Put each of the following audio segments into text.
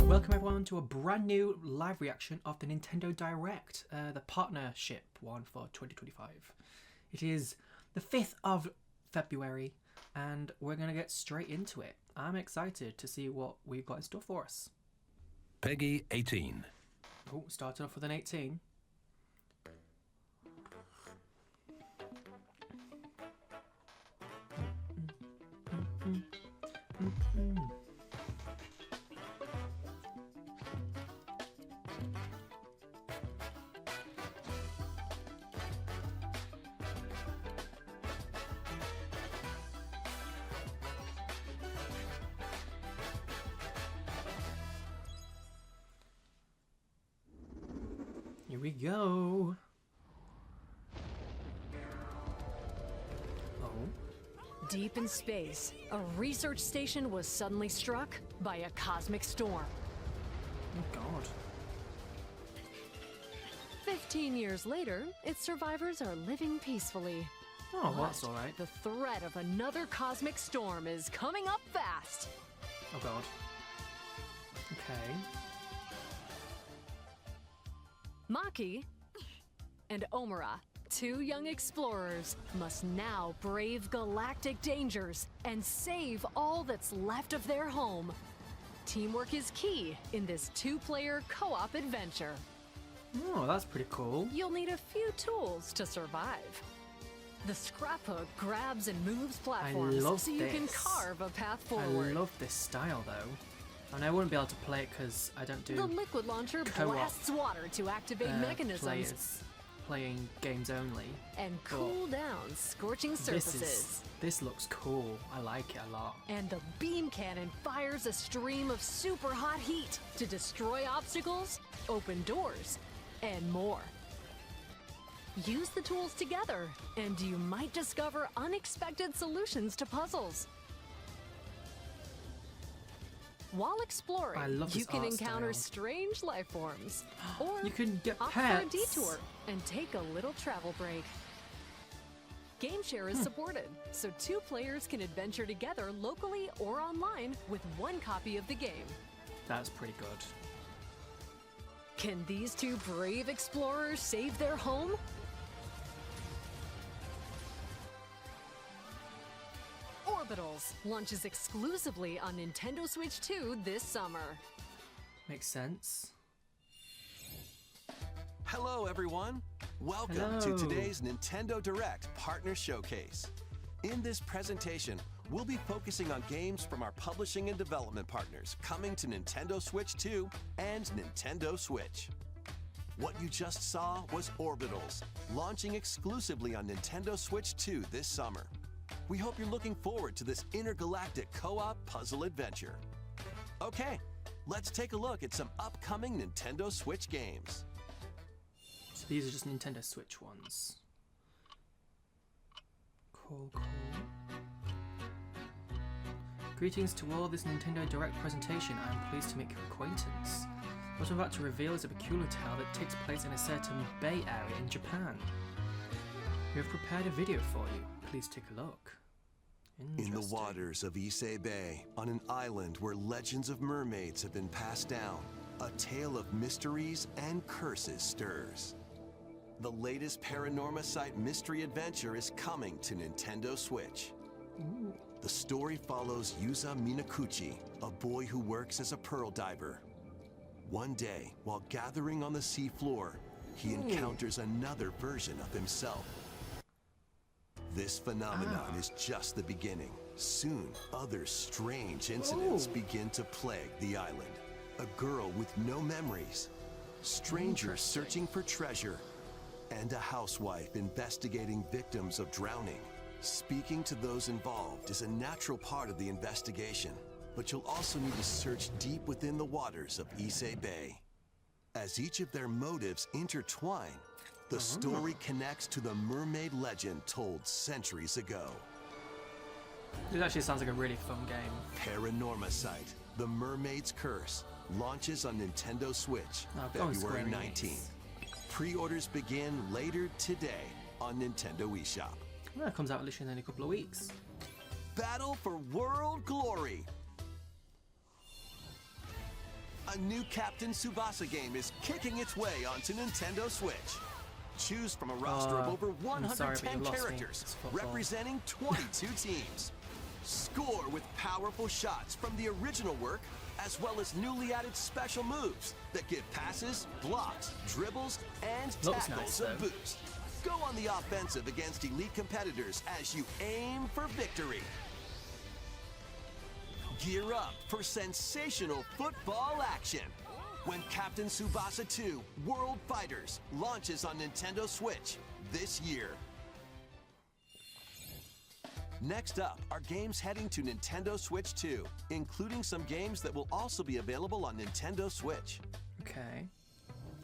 Welcome everyone to a brand new live reaction of the Nintendo Direct, the partnership one for 2025. It is the 5th of February and we're going to get straight into it. I'm excited to see what we've got in store for us. Peggy 18. Oh, starting off with an 18. Here we go. Oh. Deep in space, a research station was suddenly struck by a cosmic storm. Oh God. 15 years later, its survivors are living peacefully. Oh, well, that's But alright. the threat of another cosmic storm is coming up fast. Oh God. Okay. Maki and Omura, two young explorers, must now brave galactic dangers and save all that's left of their home. Teamwork is key in this two-player co-op adventure. Oh, that's pretty cool. You'll need a few tools to survive. The scraphook grabs and moves platforms love so you can this. carve a path forward. I love this style though. And I wouldn't be able to play it because I don't do The liquid launcher co-op, blasts water to activate mechanisms players playing games only. and cool down scorching surfaces. This looks cool. I like it a lot. And the beam cannon fires a stream of super hot heat to destroy obstacles, open doors, and more. Use the tools together, and you might discover unexpected solutions to puzzles. While I exploring, love you this can art encounter style. strange life forms, or You can get opt for a pets. detour and take a little travel break. GameShare is supported, so two players can adventure together locally or online with one copy of the game. That's pretty good. Can these two brave explorers save their home? Orbitals launches exclusively on Nintendo Switch 2 this summer. Makes sense. Hello, everyone. Welcome Hello. to today's Nintendo Direct Partner Showcase. In this presentation, we'll be focusing on games from our publishing and development partners coming to Nintendo Switch 2 and Nintendo Switch. What you just saw was Orbitals, launching exclusively on Nintendo Switch 2 this summer. We hope you're looking forward to this intergalactic co-op puzzle adventure. Okay, let's take a look at some upcoming Nintendo Switch games. So these are just Nintendo Switch ones. Cool. Greetings to all this Nintendo Direct presentation. I am pleased to make your acquaintance. What I'm about to reveal is a peculiar tale that takes place in a certain bay area in Japan. We have prepared a video for you. Please take a look. In the Interesting. waters of Issei Bay, on an island where legends of mermaids have been passed down, a tale of mysteries and curses stirs. The latest Paranorma Site mystery adventure is coming to Nintendo Switch. Ooh. The story follows Yuza Minakuchi, a boy who works as a pearl diver. One day, while gathering on the seafloor, he encounters another version of himself. This phenomenon is just the beginning. Soon, other strange incidents begin to plague the island. A girl with no memories, strangers searching for treasure, and a housewife investigating victims of drowning. Speaking to those involved is a natural part of the investigation, but you'll also need to search deep within the waters of Issei Bay. As each of their motives intertwine, the story connects to the mermaid legend told centuries ago. This actually sounds like a really fun game. Paranorma Site, The Mermaid's Curse. launches on Nintendo Switch Oh, go on, February Square 19th. Enix. Pre-orders begin later today on Nintendo eShop. Well, it comes out literally in a couple of weeks. Battle for World Glory. A new Captain Tsubasa game is kicking its way onto Nintendo Switch. Choose from a roster of over I'm sorry, but 110 you lost me. characters It's football. representing 22 teams. Score with powerful shots from the original work, as well as newly added special moves that give passes, blocks, dribbles, and Looks tackles nice, a though. boost. Go on the offensive against elite competitors as you aim for victory. Gear up for sensational football action when Captain Tsubasa 2 World Fighters launches on Nintendo Switch this year. Next up are games heading to Nintendo Switch 2, including some games that will also be available on Nintendo Switch. Okay.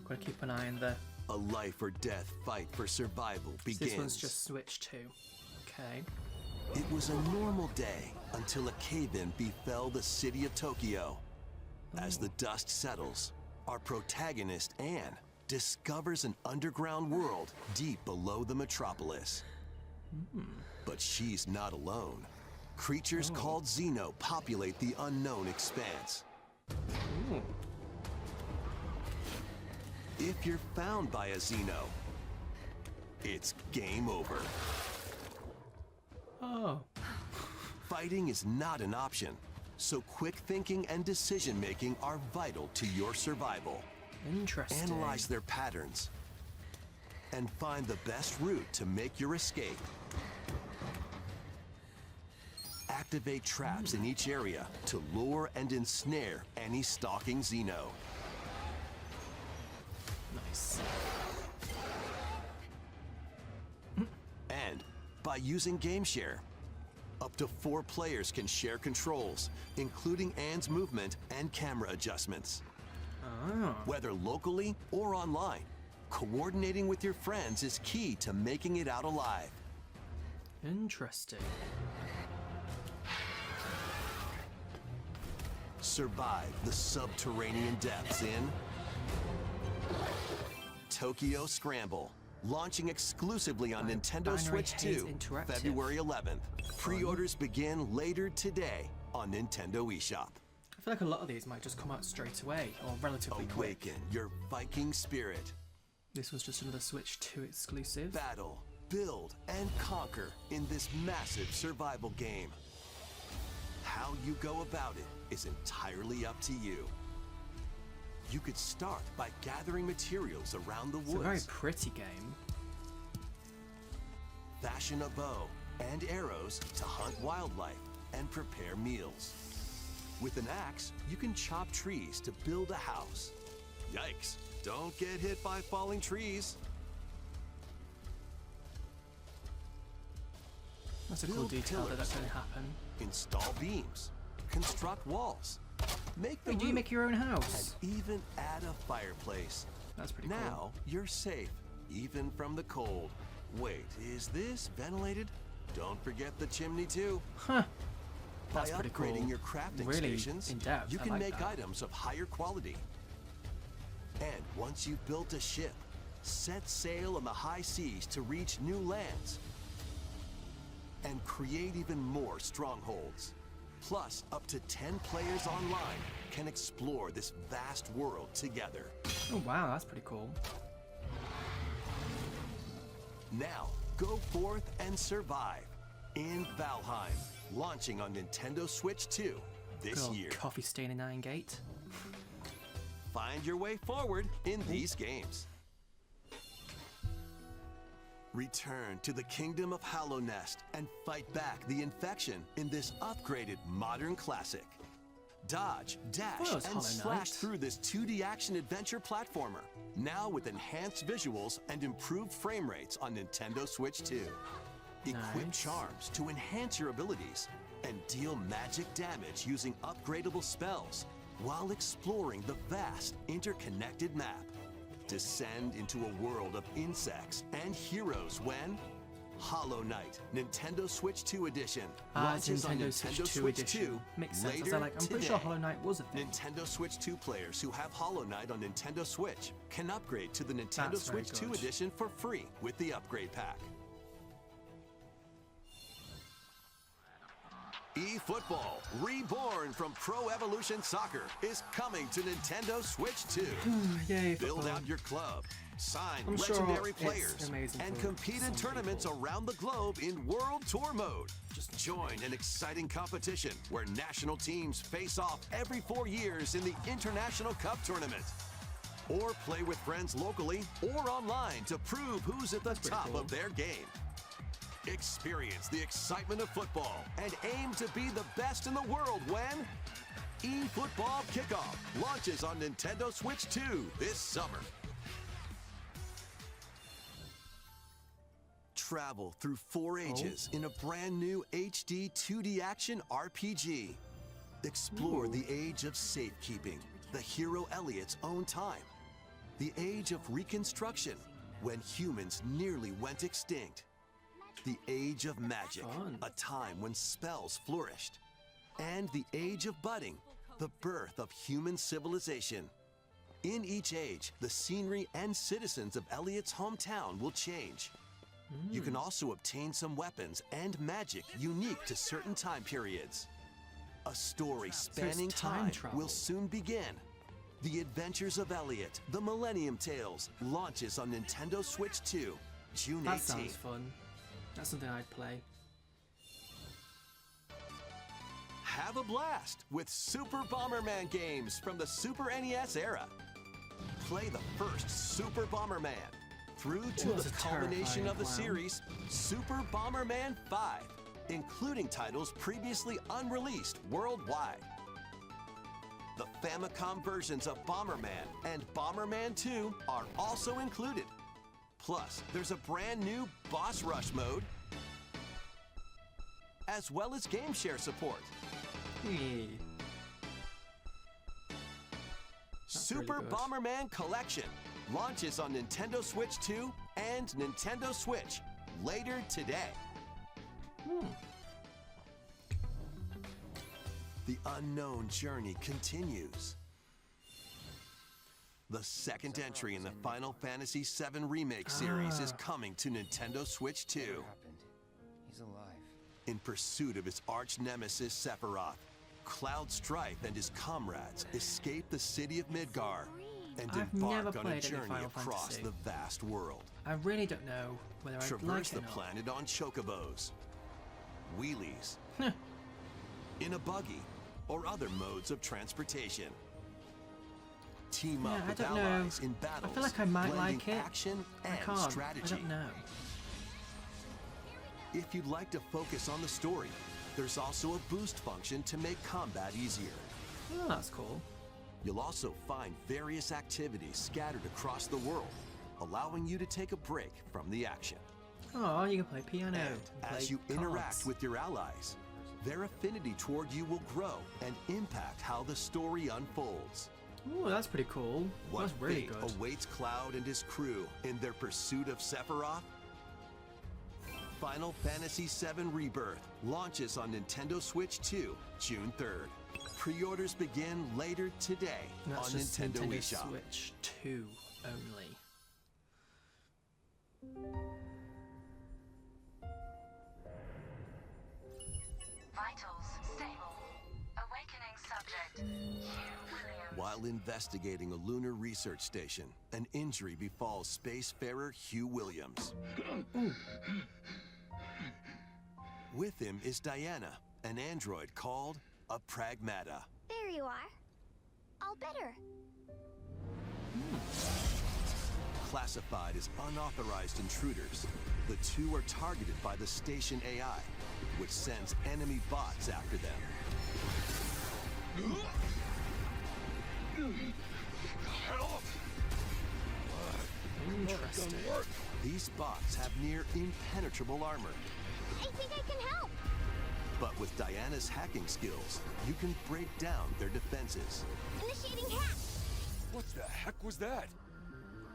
Gotta keep an eye on the. A life or death fight for survival begins. This one's just Switch 2. Okay. It was a normal day until a cave-in befell the city of Tokyo. As the dust settles, our protagonist, Anne, discovers an underground world deep below the metropolis. But she's not alone. Creatures called Xeno populate the unknown expanse. Ooh. If you're found by a Xeno, it's game over. Oh. Fighting is not an option, so quick thinking and decision making are vital to your survival. Interesting. Analyze their patterns and find the best route to make your escape. Activate traps in each area to lure and ensnare any stalking Xeno. Nice. And by using GameShare, up to 4 players can share controls, including Anne's movement and camera adjustments. Oh. Whether locally or online, coordinating with your friends is key to making it out alive. Interesting. Survive the subterranean depths in Tokyo Scramble, launching exclusively on Nintendo Binary Switch Haze 2, Interactive. February 11th. Pre-orders begin later today on Nintendo eShop. I feel like a lot of these might just come out straight away or relatively quick. Awaken your Viking spirit. This was just another Switch 2 exclusive. Battle, build, and conquer in this massive survival game. How you go about it is entirely up to you. You could start by gathering materials around the It's a very woods. pretty game. Fashion a bow and arrows to hunt wildlife and prepare meals. With an axe, you can chop trees to build a house. Yikes, don't get hit by falling trees. That's a cool Build detail that pillars. that's going to happen. Install beams, construct walls, make the Wait, do you roof, make your own and house? even add a fireplace. That's pretty cool. Now you're safe, even from the cold. Wait, is this ventilated? Don't forget the chimney too. Huh. By That's pretty cool. upgrading your crafting Really stations, in-depth. you I can like make that. items of higher quality. And once you've built a ship, set sail on the high seas to reach new lands and create even more strongholds. Plus, up to 10 players online can explore this vast world together. Oh wow, that's pretty cool. Now, go forth and survive in Valheim, launching on Nintendo Switch 2 Good this old year. coffee stain in Iron Gate. Find your way forward in these games. Return to the kingdom of Hallownest and fight back the infection in this upgraded modern classic. Dodge, dash, Well, it's and Hollow slash Knight. through this 2D action adventure platformer, now with enhanced visuals and improved frame rates on Nintendo Switch 2. Equip Nice. charms to enhance your abilities and deal magic damage using upgradable spells while exploring the vast interconnected map. Descend into a world of insects and heroes when Hollow Knight, Nintendo Switch 2 Edition. It's Launches on Nintendo Nintendo Switch 2 edition. Makes sense. I was later like, I'm pretty sure today. Hollow Knight was a thing. Nintendo Switch 2 players who have Hollow Knight on Nintendo Switch can upgrade to the Nintendo That's very Switch 2 good. Edition for free with the upgrade pack. eFootball, reborn from Pro Evolution Soccer, is coming to Nintendo Switch 2. Yay, Build football. out your club, sign I'm sure legendary it's players, amazing and for compete in some tournaments people. around the globe in World Tour mode. Just join an exciting competition where national teams face off every 4 years in the International Cup Tournament. Or play with friends locally or online to prove who's at the pretty top cool. of their game. Experience the excitement of football and aim to be the best in the world when eFootball Kickoff launches on Nintendo Switch 2 this summer. Travel through 4 ages in a brand new HD 2D action RPG. Explore the age of safekeeping, the hero Elliot's own time. The age of reconstruction, when humans nearly went extinct. The age of magic, Fun. a time when spells flourished. And the age of budding, the birth of human civilization. In each age, the scenery and citizens of Elliot's hometown will change. You can also obtain some weapons and magic unique to certain time periods. A story spanning time time travel. will soon begin. The Adventures of Elliot, The Millennium Tales, launches on Nintendo Switch 2, June 18th. That sounds fun. That's something I'd play. Have a blast with Super Bomberman games from the Super NES era. Play the first Super Bomberman through to That's the a culmination terrifying of the clown. series, Super Bomberman 5, including titles previously unreleased worldwide. The Famicom versions of Bomberman and Bomberman 2 are also included. Plus, there's a brand new Boss Rush mode, as well as Game Share support. Hey. Super really good. Bomberman Collection launches on Nintendo Switch 2 and Nintendo Switch later today. The unknown journey continues. The second entry in the Final Fantasy VII Remake series is coming to Nintendo Switch 2. happened? He's alive. In pursuit of his arch nemesis Sephiroth, Cloud Strife and his comrades escape the city of Midgar and I've never embark on a played any journey Final across Fantasy. the vast world. I really don't know whether I'd Traverse like the it or not. planet on chocobos, wheelies, in a buggy, or other modes of transportation. Team Yeah, up I with don't know. allies in battles, I feel like I might blending like it. action I and can't. strategy. I don't know. If you'd like to focus on the story, there's also a boost function to make combat easier. Oh, that's cool. You'll also find various activities scattered across the world, allowing you to take a break from the action. Oh, you can play piano. And play as you cards. interact with your allies, their affinity toward you will grow and impact how the story unfolds. Oh, that's pretty cool. What That's really fate good. awaits Cloud and his crew in their pursuit of Sephiroth? Final Fantasy VII Rebirth launches on Nintendo Switch 2, June 3rd. Pre-orders begin later today And that's on just Nintendo Nintendo eShop. Switch 2 only. Vitals stable. Awakening subject, Hugh Williams. While investigating a lunar research station, an injury befalls spacefarer Hugh Williams. With him is Diana, an android called a Pragmata. There you are. All better. Classified as unauthorized intruders, the two are targeted by the station AI, which sends enemy bots after them. Interesting. These bots have near impenetrable armor, I think I can help. but with Diana's hacking skills, you can break down their defenses. Initiating hack. What the heck was that?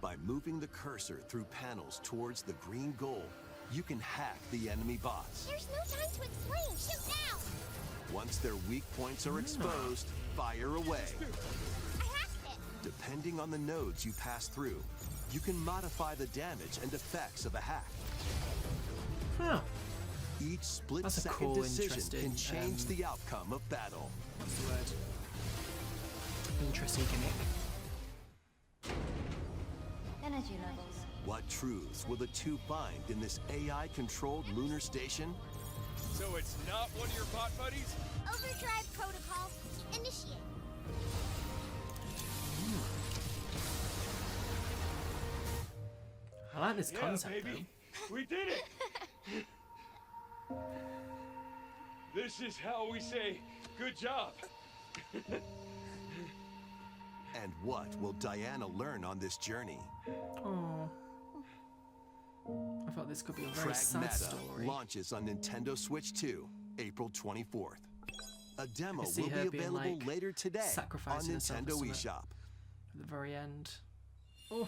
By moving the cursor through panels towards the green goal, you can hack the enemy bots. There's no time to explain. Shoot now! Once their weak points are exposed, fire away. I hacked it. Depending on the nodes you pass through, you can modify the damage and effects of a hack. Huh. Each That's a split-second cool, decision interesting, can change the outcome of battle. What's the word? Interesting gimmick. Energy levels. What truths will the two find in this AI-controlled lunar station? So it's not one of your bot buddies? Overdrive protocol. Initiate. I like this concept, baby. We did it! This is how we say good job. And what will Diana learn on this journey? though. I thought this could be a very sad Pragmata story. launches on Nintendo Switch 2, April 24th. A demo I see will be her being, available like, later today on sacrificing herself or Nintendo something. eShop. At the very end. Oh,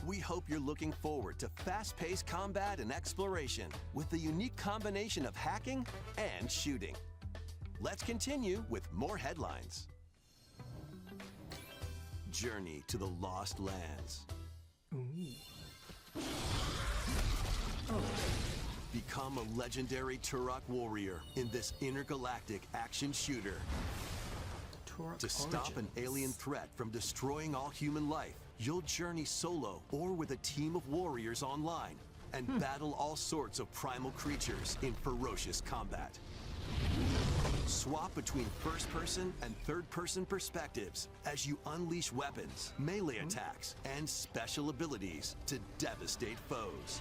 We hope you're looking forward to fast-paced combat and exploration with the unique combination of hacking and shooting. Let's continue with more headlines. Journey to the Lost Lands. Become a legendary Turok warrior in this intergalactic action shooter. Turok To stop an Origins. alien threat from destroying all human life, you'll journey solo or with a team of warriors online and battle all sorts of primal creatures in ferocious combat. Swap between first-person and third-person perspectives as you unleash weapons, melee attacks, and special abilities to devastate foes.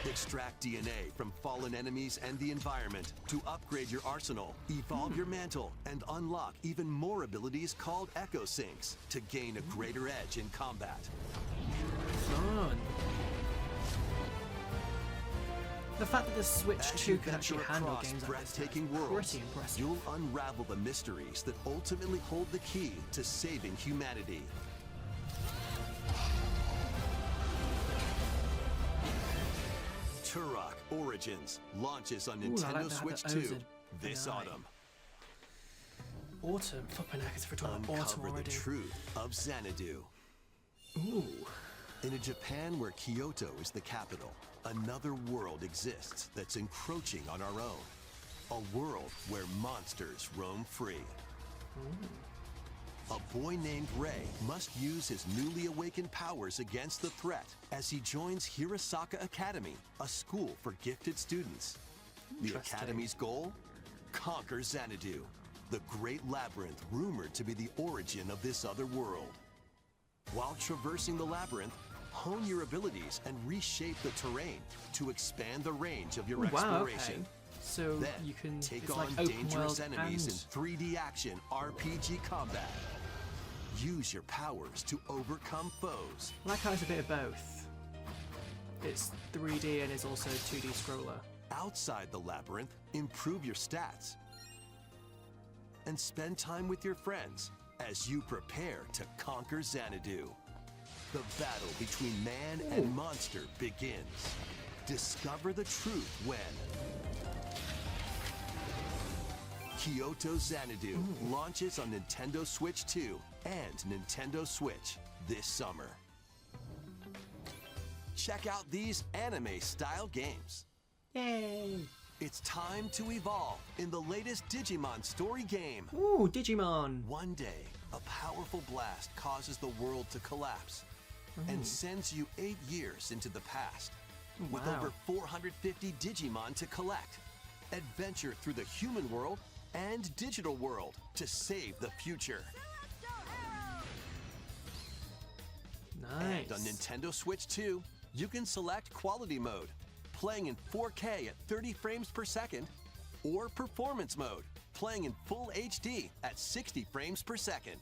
Extract DNA from fallen enemies and the environment to upgrade your arsenal, evolve your mantle, and unlock even more abilities called Echo Syncs to gain a greater edge in combat. Fun. The fact that the Switch As 2 you can actually venture handle across games like this now breathtaking is worlds, pretty impressive. you'll unravel the mysteries that ultimately hold the key to saving humanity. Turok Origins launches on Ooh, I like Nintendo that, Switch the 2 O's this and I. autumn. Autumn. Flipping heck, it's for talking about autumn Uncover the already. truth of Xanadu. Ooh. In a Japan where Kyoto is the capital, another world exists that's encroaching on our own. A world where monsters roam free. A boy named Rei must use his newly awakened powers against the threat as he joins Hirasaka Academy, a school for gifted students. The Interesting. Academy's goal? Conquer Xanadu, the great labyrinth rumored to be the origin of this other world. While traversing the labyrinth, hone your abilities and reshape the terrain to expand the range of your Ooh, wow, okay. exploration. So Then, you can take it's on like open dangerous world enemies and in 3D action RPG combat. Use your powers to overcome foes. I like how it's a bit of both. It's 3D and is also 2D scroller. Outside the labyrinth, improve your stats. And spend time with your friends as you prepare to conquer Xanadu. The battle between man and monster begins. Discover the truth when Kyoto Xanadu launches on Nintendo Switch 2 and Nintendo Switch this summer. Check out these anime-style games. Yay! It's time to evolve in the latest Digimon story game. Ooh, Digimon! One day, a powerful blast causes the world to collapse and sends you 8 years into the past. With Wow. over 450 Digimon to collect. Adventure through the human world and digital world to save the future. Nice. And on Nintendo Switch 2, you can select quality mode, playing in 4K at 30 frames per second, or performance mode, playing in full HD at 60 frames per second.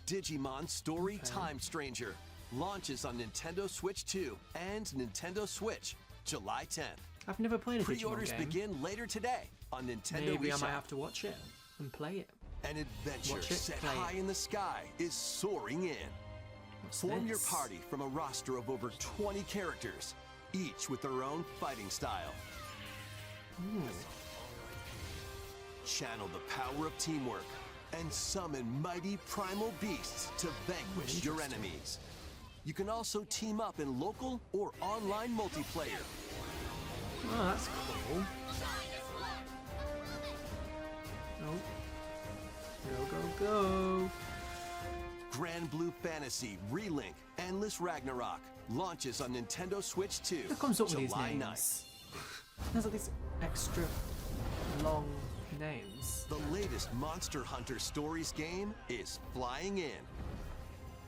Digimon Story Time Stranger launches on Nintendo Switch 2 and Nintendo Switch July 10th. I've never played a Digimon Pre-orders game. begin later today on Nintendo Maybe I eShop. might have to watch it and play it. An adventure Watch it, set play it. high in the sky is soaring in. What's Form your this? party from a roster of over 20 characters, each with their own fighting style. Channel the power of teamwork and summon mighty primal beasts to vanquish your enemies. You can also team up in local or online multiplayer. Oh, that's cool. Oh. Go, go, go. Grand Blue Fantasy Relink Endless Ragnarok launches on Nintendo Switch 2 Who comes up with these July 9th. names? There's like these extra long names. The latest Monster Hunter Stories game is flying in.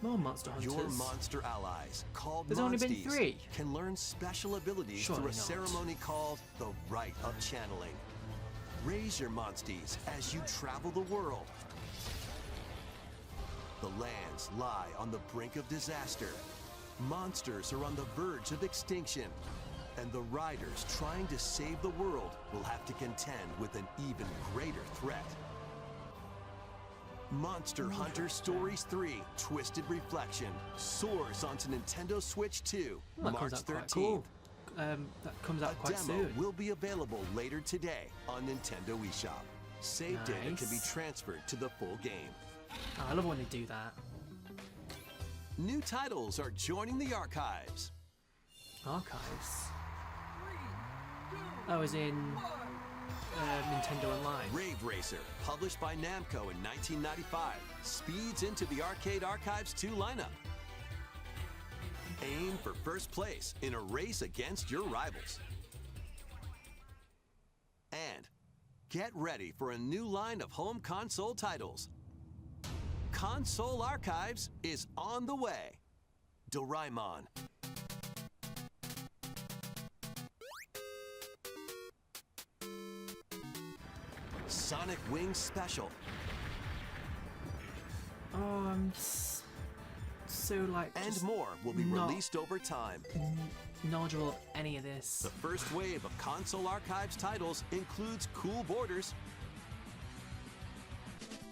More Monster Hunters. Your monster allies, called There's only been Monsties, 3. can learn special abilities Surely through a not. ceremony called the Rite of Channeling. Raise your Monsties as you travel the world. The lands lie on the brink of disaster. Monsters are on the verge of extinction. And the riders trying to save the world will have to contend with an even greater threat. Monster Hunter Stories 3 Twisted Reflection soars onto Nintendo Switch 2 Well, that March comes out 13th. quite cool. That comes out A quite demo soon. will be available later today on Nintendo eShop. Save data can be Nice. transferred to the full game. Oh, I love when they do that. New titles are joining the archives. Archives. Oh, as in Nintendo Online. Rave Racer, published by Namco in 1995, speeds into the Arcade Archives 2 lineup. Aim for first place in a race against your rivals. And get ready for a new line of home console titles. Console Archives is on the way. Doraemon. Sonic Wings Special. Oh, I'm so like And just more will be not released over time. knowledgeable of any of this. The first wave of Console Archives titles includes Cool Borders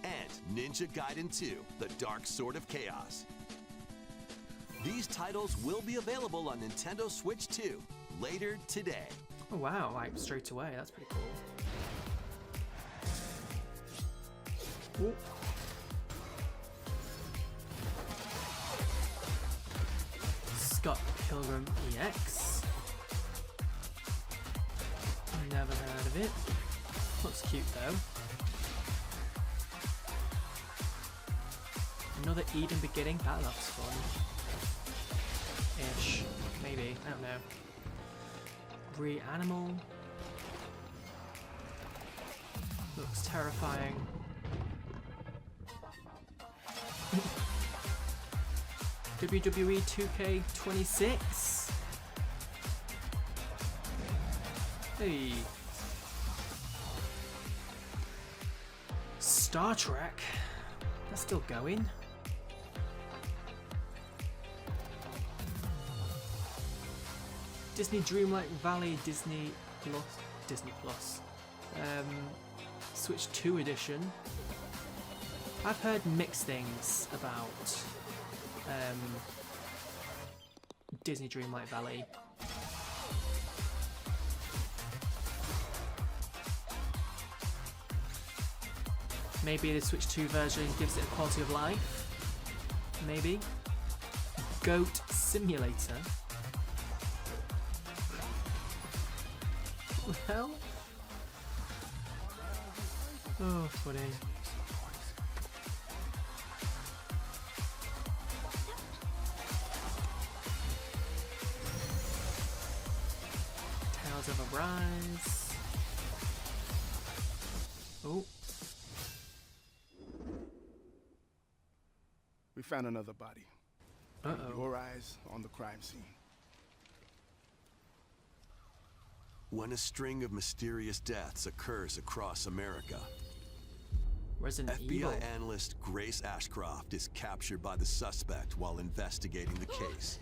and Ninja Gaiden 2, The Dark Sword of Chaos. These titles will be available on Nintendo Switch 2 later today. Oh wow, like straight away, that's pretty cool. Ooh. Scott Pilgrim EX. Never heard of it. Looks cute though. Another Eden Beginning. That looks fun. Ish. Maybe. I don't know. Reanimal. Looks terrifying. WWE 2K26. Hey. Star Trek. That's still going. Disney Dreamlight Valley Disney Plus. Switch 2 edition. I've heard mixed things about Disney Dreamlight Valley. Maybe the Switch 2 version gives it a quality of life. Maybe. Goat Simulator. What the hell? Oh, funny. Tales of Arise. Oh. We found another body. Uh-oh. Your eyes on the crime scene. When a string of mysterious deaths occurs across America, Resident FBI Evil. analyst Grace Ashcroft is captured by the suspect while investigating the case.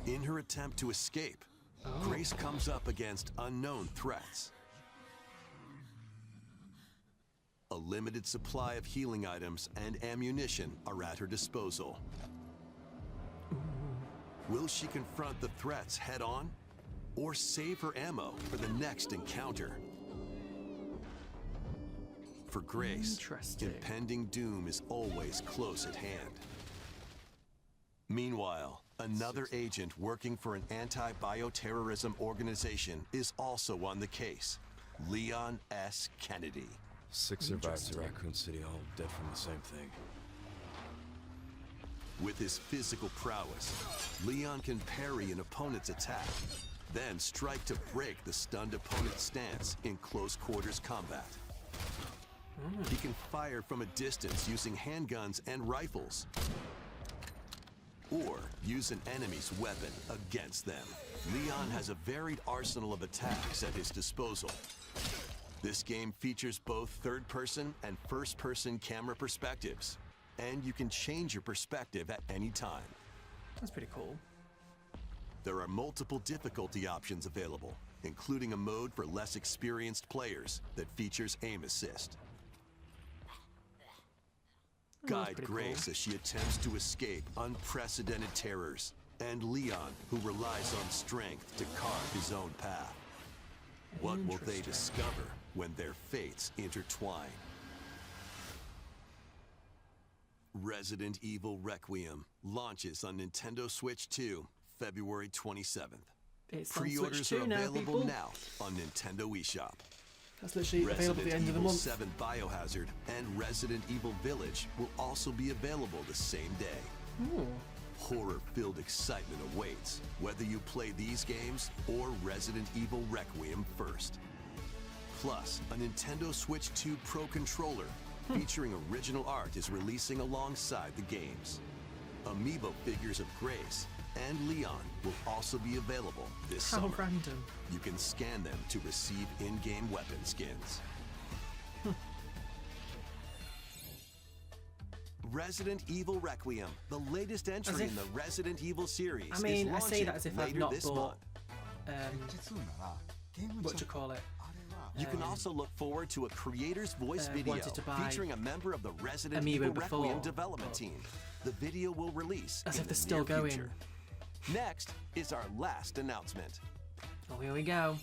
In her attempt to escape, Grace comes up against unknown threats. A limited supply of healing items and ammunition are at her disposal. Will she confront the threats head on, or save her ammo for the next encounter? For Grace, Interesting. impending doom is always close at hand. Meanwhile, another agent working for an anti-bioterrorism organization is also on the case, Leon S. Kennedy. 6 survivors of Raccoon City, all dead from the same thing. With his physical prowess, Leon can parry an opponent's attack, then strike to break the stunned opponent's stance in close quarters combat. He can fire from a distance using handguns and rifles, or use an enemy's weapon against them. Leon has a varied arsenal of attacks at his disposal. This game features both third-person and first-person camera perspectives, and you can change your perspective at any time. That's pretty cool. There are multiple difficulty options available, including a mode for less experienced players that features aim assist. Guide pretty Grace cool. as she attempts to escape unprecedented terrors, and Leon, who relies on strength to carve his own path. What will they Interesting. discover when their fates intertwine? Resident Evil Requiem launches on Nintendo Switch 2, February 27th. It's on Pre-orders Switch are 2 now, available people. now on Nintendo eShop. That's literally available at the end of the Evil month. 7 Biohazard and Resident Evil Village will also be available the same day. Ooh. Horror-filled excitement awaits, whether you play these games or Resident Evil Requiem first. Plus, a Nintendo Switch 2 Pro controller featuring original art is releasing alongside the games. Amiibo figures of Grace and Leon will also be available this How summer. random. You can scan them to receive in-game weapon skins. Resident Evil Requiem, the latest As entry if- in the Resident Evil series, I mean, is I say that launching as if I've later not this bought, month. what you call it? You can also look forward to a creator's voice video wanted to buy featuring a member of the Resident Amiibo Evil before, Requiem development but- team. The video will release As in if the they're still near going. future. Next is our last announcement. Oh, here we go.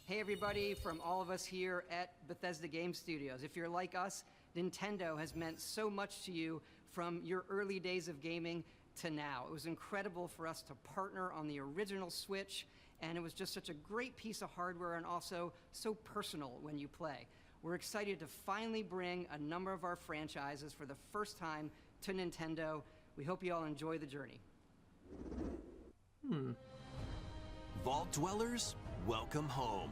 Hey everybody, from all of us here at Bethesda Game Studios. If you're like us, Nintendo has meant so much to you from your early days of gaming to now. It was incredible for us to partner on the original Switch, and it was just such a great piece of hardware and also so personal when you play. We're excited to finally bring a number of our franchises for the first time to Nintendo. We hope you all enjoy the journey. Vault Dwellers, welcome home.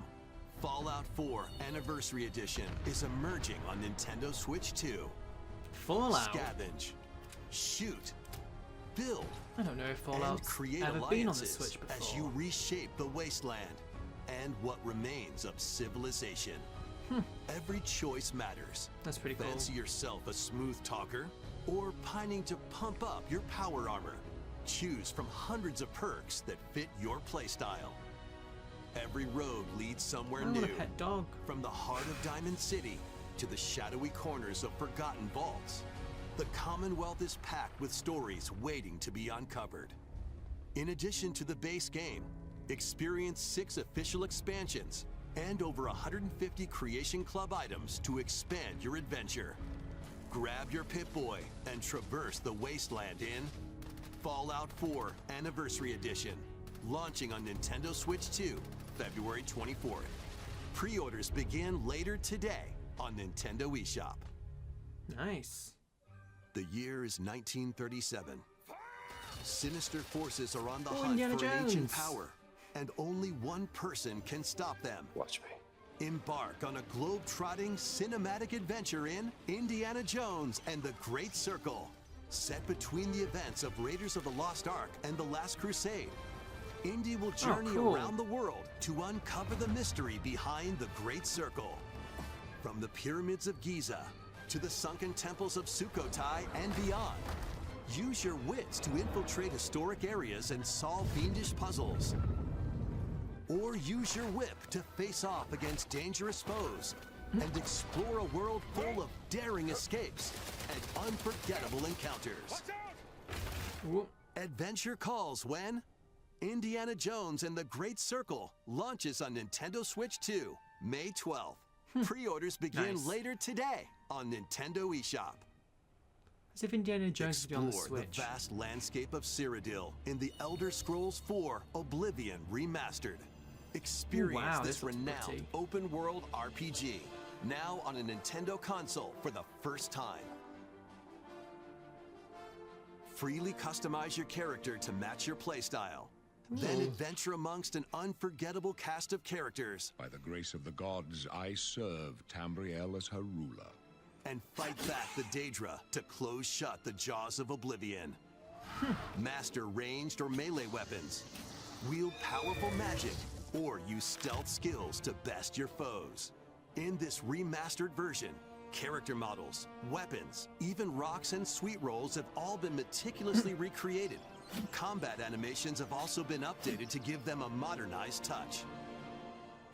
Fallout 4 Anniversary Edition is emerging on Nintendo Switch 2. Fallout. Scavenge, shoot, build, I don't know if and Fallout's create ever been on the alliances Switch before. as you reshape the wasteland and what remains of civilization. Every choice matters. That's pretty cool. Fancy yourself a smooth talker or pining to pump up your power armor? Choose from hundreds of perks that fit your playstyle. Every road leads somewhere I want new. a pet dog. From the heart of Diamond City to the shadowy corners of forgotten vaults, the Commonwealth is packed with stories waiting to be uncovered. In addition to the base game, experience 6 official expansions and over 150 Creation Club items to expand your adventure. Grab your Pip-Boy and traverse the wasteland in Fallout 4 Anniversary Edition, launching on Nintendo Switch 2, February 24th. Pre-orders begin later today on Nintendo eShop. Nice. The year is 1937. Sinister forces are on the Oh, hunt Indiana for an ancient Jones. power, and only one person can stop them. Watch me. Embark on a globe-trotting cinematic adventure in Indiana Jones and the Great Circle. Set between the events of Raiders of the Lost Ark and The Last Crusade, Indy will journey cool. around the world to uncover the mystery behind the Great Circle. From the pyramids of Giza to the sunken temples of Sukhothai and beyond, use your wits to infiltrate historic areas and solve fiendish puzzles. Or use your whip to face off against dangerous foes and explore a world full of daring escapes and unforgettable encounters. Ooh. Adventure calls when Indiana Jones and the Great Circle launches on Nintendo Switch 2, May 12th. Pre-orders begin Nice. later today on Nintendo eShop. As if Indiana Jones would be on the Explore the Switch. vast landscape of Cyrodiil in The Elder Scrolls IV Oblivion Remastered. Experience wow, this this looks renowned pretty. open-world RPG, now on a Nintendo console for the first time. Freely customize your character to match your playstyle. Then adventure amongst an unforgettable cast of characters By the grace of the gods, I serve Tamriel as her ruler. and fight back the Daedra to close shut the jaws of Oblivion. Master ranged or melee weapons, wield powerful magic, or use stealth skills to best your foes. In this remastered version, character models, weapons, even rocks and sweet rolls have all been meticulously recreated. Combat animations have also been updated to give them a modernized touch.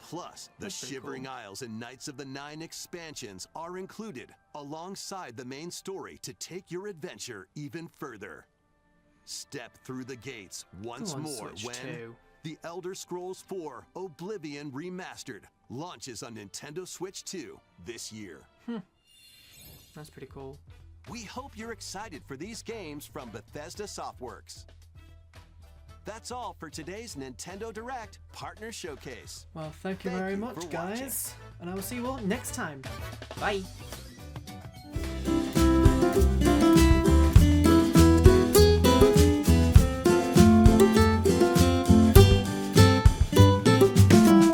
Plus, the That's pretty Shivering cool. Isles and Knights of the Nine expansions are included alongside the main story to take your adventure even further. Step through the gates once on more Switch when 2. The Elder Scrolls IV Oblivion Remastered launches on Nintendo Switch 2 this year. That's pretty cool. We hope you're excited for these games from Bethesda Softworks. That's all for today's Nintendo Direct Partner Showcase. Well, thank you Thank very you much, for guys. And I will see you all next time. Bye.